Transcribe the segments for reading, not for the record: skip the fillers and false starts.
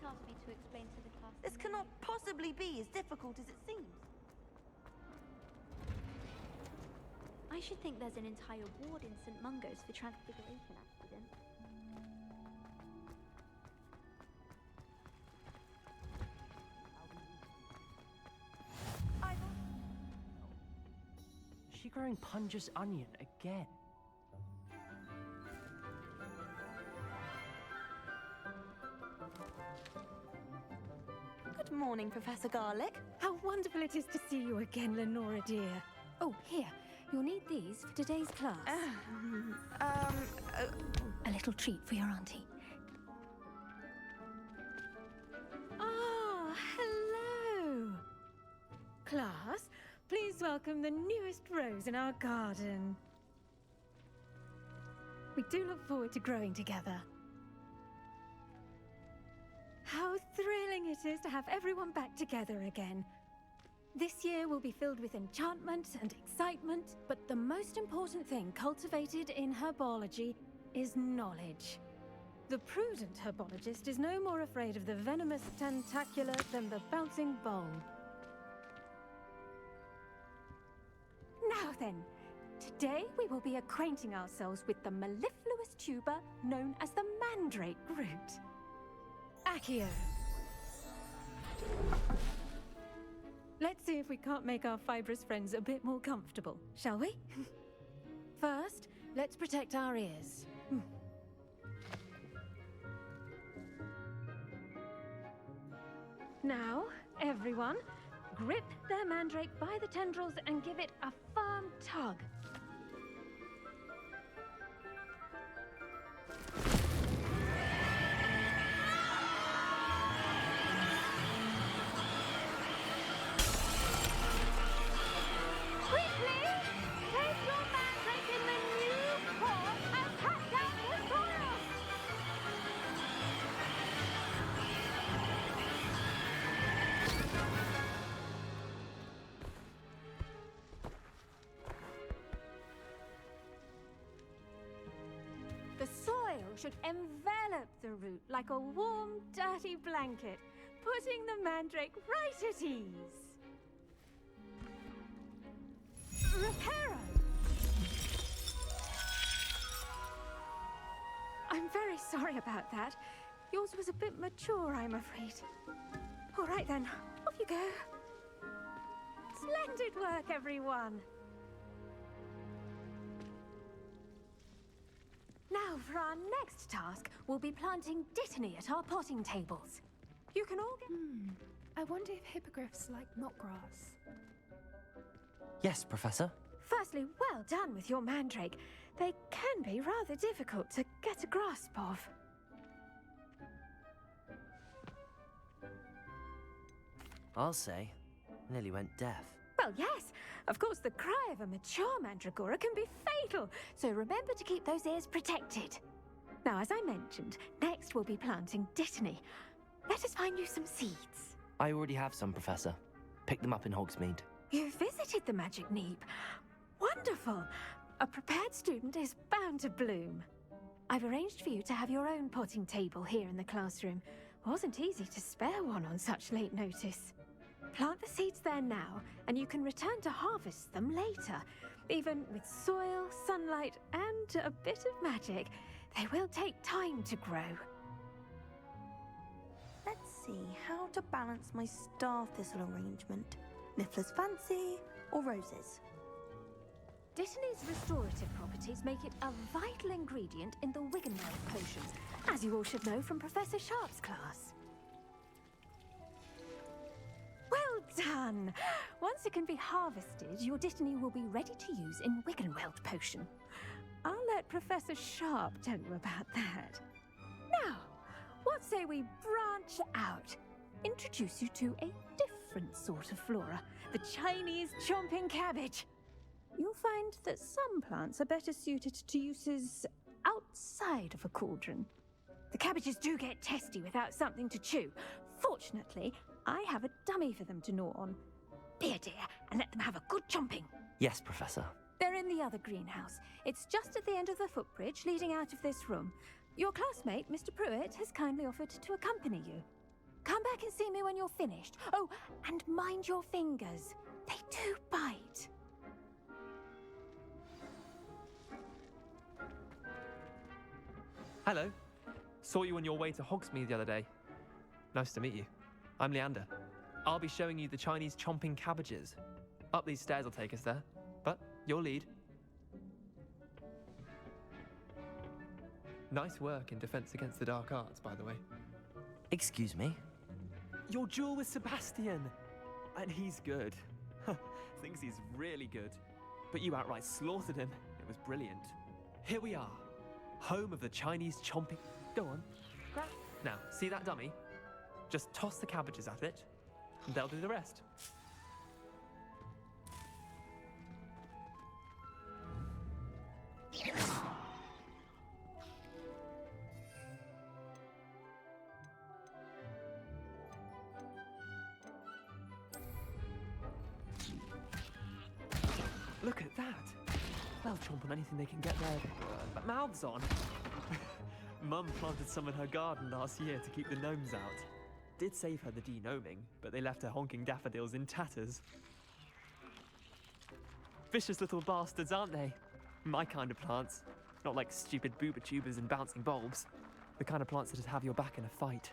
asked me to explain to the class. This cannot possibly be as difficult as it seems. I should think there's an entire ward in St. Mungo's for transfiguration accidents. Is she growing Punja's onion again? Good morning, Professor Garlick. How wonderful it is to see you again, Lenora dear. Oh, here. You'll need these for today's class. A little treat for your auntie. Ah, hello. Class, please welcome the newest rose in our garden. We do look forward to growing together. How thrilling it is to have everyone back together again. This year will be filled with enchantment and excitement, but the most important thing cultivated in herbology is knowledge. The prudent herbologist is no more afraid of the venomous tentacular than the bouncing bulb. Now then, today we will be acquainting ourselves with the mellifluous tuber known as the mandrake root. Accio. Let's see if we can't make our fibrous friends a bit more comfortable, shall we? First, let's protect our ears. Now, everyone, grip their mandrake by the tendrils and give it a firm tug. The soil should envelop the root like a warm, dirty blanket, putting the mandrake right at ease. Reparo! I'm very sorry about that. Yours was a bit mature, I'm afraid. All right then, off you go. Splendid work, everyone! Now, for our next task, we'll be planting dittany at our potting tables. You can all get... I wonder if hippogriffs like knotgrass. Yes, Professor. Firstly, well done with your mandrake. They can be rather difficult to get a grasp of. I'll say. Nearly went deaf. Well, yes. Of course, the cry of a mature mandragora can be fatal, so remember to keep those ears protected. Now, as I mentioned, next we'll be planting dittany. Let us find you some seeds. I already have some, Professor. Picked them up in Hogsmeade. You visited the Magic Neep. Wonderful. A prepared student is bound to bloom. I've arranged for you to have your own potting table here in the classroom. Wasn't easy to spare one on such late notice. Plant the seeds there now, and you can return to harvest them later. Even with soil, sunlight, and a bit of magic, they will take time to grow. Let's see how to balance my star thistle arrangement. Niffler's fancy or roses? Dittany's restorative properties make it a vital ingredient in the Wiggenweld potions, as you all should know from Professor Sharp's class. Well done! Once it can be harvested, your dittany will be ready to use in Wiggenweld potion. I'll let Professor Sharp tell you about that. Now, what say we branch out? Introduce you to a different sort of flora, the Chinese chomping cabbage. You'll find that some plants are better suited to uses outside of a cauldron. The cabbages do get testy without something to chew. Fortunately, I have a dummy for them to gnaw on. Here, dear, and let them have a good chomping. Yes, Professor. They're in the other greenhouse. It's just at the end of the footbridge leading out of this room. Your classmate, Mr. Pruitt, has kindly offered to accompany you. Come back and see me when you're finished. Oh, and mind your fingers. They do bite. Hello. Saw you on your way to Hogsmeade the other day. Nice to meet you. I'm Leander. I'll be showing you the Chinese chomping cabbages. Up these stairs will take us there, but your lead. Nice work in Defense Against the Dark Arts, by the way. Excuse me? Your duel with Sebastian! And he's good. Thinks he's really good. But you outright slaughtered him. It was brilliant. Here we are. Home of the Chinese chomping... Go on. Grab. Now, see that dummy? Just toss the cabbages at it, and they'll do the rest. Look at that! They'll chomp on anything they can get their mouths on. Mum planted some in her garden last year to keep the gnomes out. Did save her the de-gnoming, but they left her honking daffodils in tatters. Vicious little bastards, aren't they? My kind of plants. Not like stupid booba tubers and bouncing bulbs. The kind of plants that'd have your back in a fight.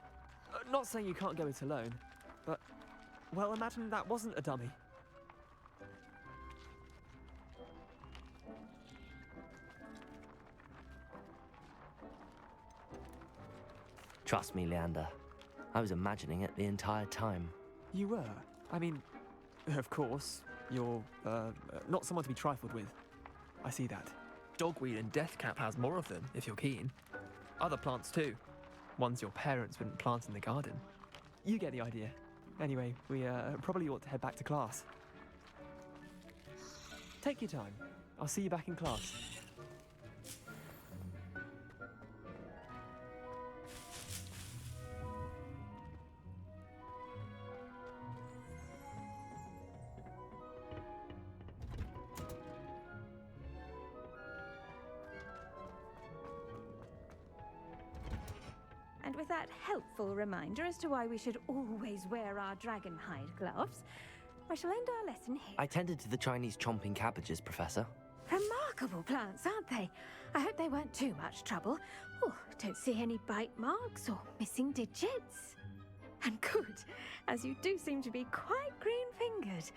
Not saying you can't go it alone, but... well, imagine that wasn't a dummy. Trust me, Leander. I was imagining it the entire time. You were? I mean, of course, you're, not someone to be trifled with. I see that. Dogweed and deathcap has more of them, if you're keen. Other plants too. Ones your parents wouldn't plant in the garden. You get the idea. Anyway, we, probably ought to head back to class. Take your time. I'll see you back in class. And with that helpful reminder as to why we should always wear our dragon hide gloves, I shall end our lesson here. I tended to the Chinese chomping cabbages, Professor. Remarkable plants, aren't they? I hope they weren't too much trouble. Oh, don't see any bite marks or missing digits. And good, as you do seem to be quite green-fingered.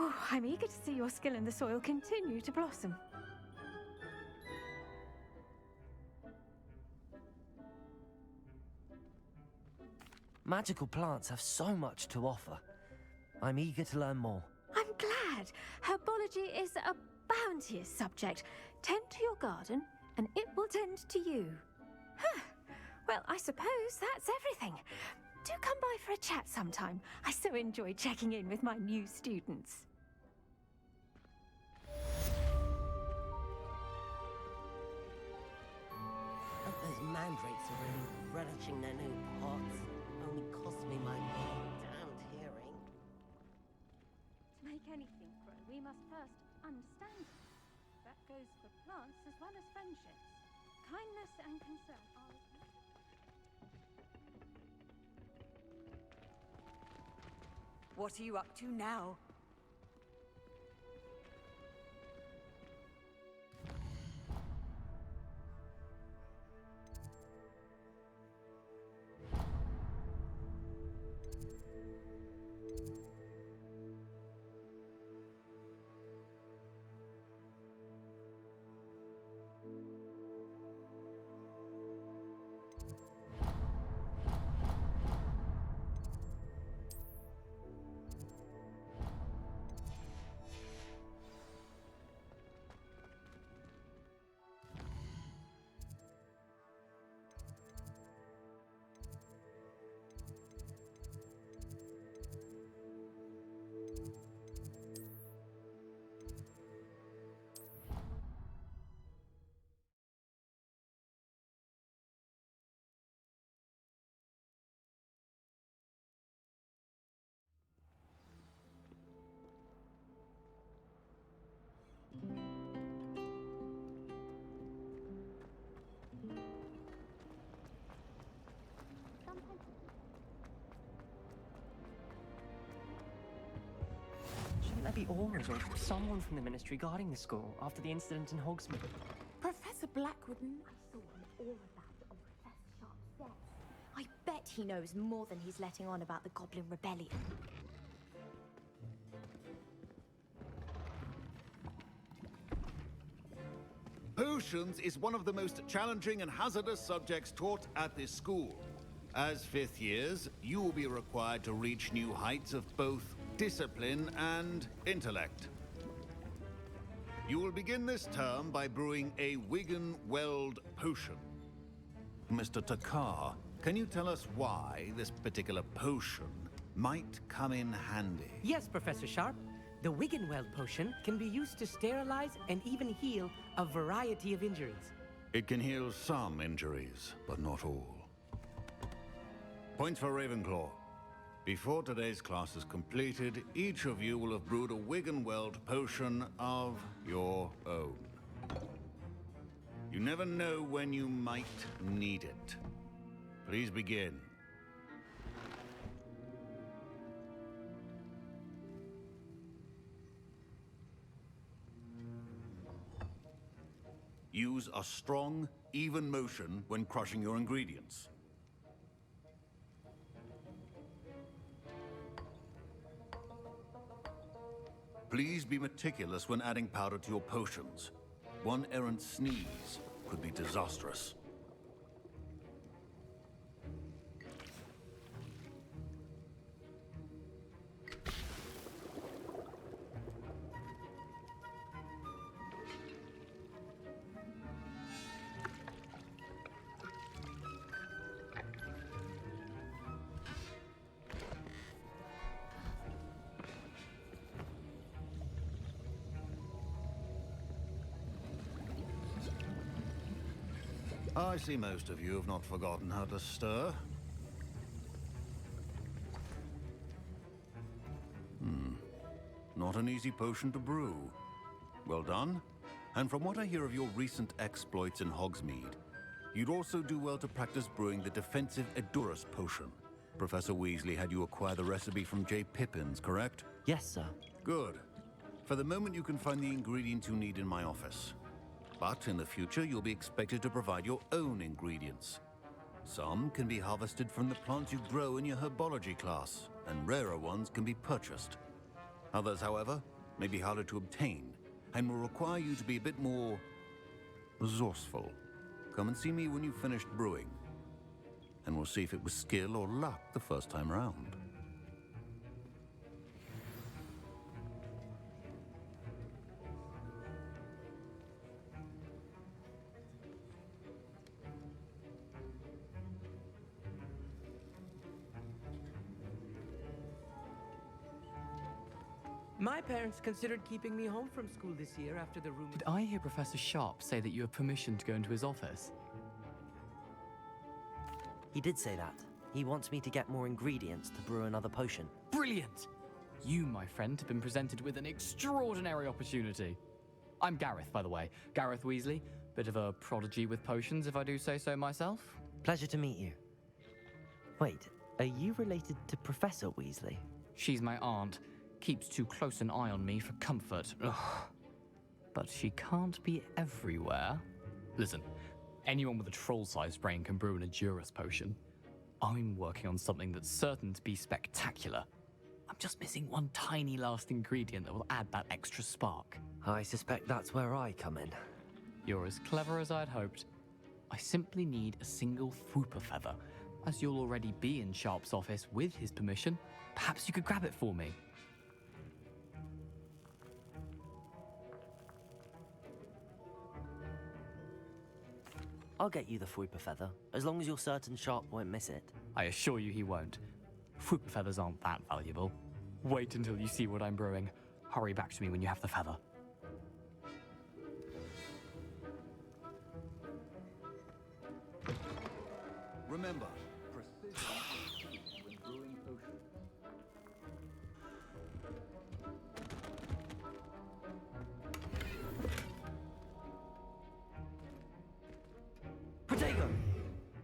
Oh, I'm eager to see your skill in the soil continue to blossom. Magical plants have so much to offer. I'm eager to learn more. I'm glad. Herbology is a bounteous subject. Tend to your garden, and it will tend to you. Huh. Well, I suppose that's everything. Do come by for a chat sometime. I so enjoy checking in with my new students. Hope those mandrakes are really relishing their new pots. Only cost me my damned hearing. To make anything grow, we must first understand it. That goes for plants as well as friendships. Kindness and concern are as much. What are you up to now? there be Aurors or someone from the Ministry guarding the school after the incident in Hogsmeade? Professor Blackwood. I saw him all about it on Professor Sharp's desk. I bet he knows more than he's letting on about the Goblin Rebellion. Potions is one of the most challenging and hazardous subjects taught at this school. As fifth years, you will be required to reach new heights of both discipline and intellect. You will begin this term by brewing a Wiggenweld potion. Mr. Takar, can you tell us why this particular potion might come in handy? Yes, Professor Sharp. The Wiggenweld potion can be used to sterilize and even heal a variety of injuries. It can heal some injuries, but not all. Points for Ravenclaw. Before today's class is completed, each of you will have brewed a Wiggenweld potion of your own. You never know when you might need it. Please begin. Use a strong, even motion when crushing your ingredients. Please be meticulous when adding powder to your potions. One errant sneeze could be disastrous. I see most of you have not forgotten how to stir. Not an easy potion to brew. Well done. And from what I hear of your recent exploits in Hogsmeade, you'd also do well to practice brewing the defensive Edurus potion. Professor Weasley had you acquire the recipe from J. Pippins, correct? Yes, sir. Good. For the moment, you can find the ingredients you need in my office. But in the future, you'll be expected to provide your own ingredients. Some can be harvested from the plants you grow in your Herbology class, and rarer ones can be purchased. Others, however, may be harder to obtain, and will require you to be a bit more resourceful. Come and see me when you've finished brewing, and we'll see if it was skill or luck the first time round. My parents considered keeping me home from school this year after the rumor. Did I hear Professor Sharp say that you have permission to go into his office? He did say that. He wants me to get more ingredients to brew another potion. Brilliant! You, my friend, have been presented with an extraordinary opportunity. I'm Gareth, by the way. Gareth Weasley. Bit of a prodigy with potions, if I do say so myself. Pleasure to meet you. Wait, are you related to Professor Weasley? She's my aunt. Keeps too close an eye on me for comfort. Ugh. But she can't be everywhere. Listen, anyone with a troll-sized brain can brew an Edurus potion. I'm working on something that's certain to be spectacular. I'm just missing one tiny last ingredient that will add that extra spark. I suspect that's where I come in. You're as clever as I'd hoped. I simply need a single Fwooper feather. As you'll already be in Sharp's office with his permission, perhaps you could grab it for me. I'll get you the Fwooper feather, as long as you're certain Sharp won't miss it. I assure you he won't. Fwooper feathers aren't that valuable. Wait until you see what I'm brewing. Hurry back to me when you have the feather. Remember,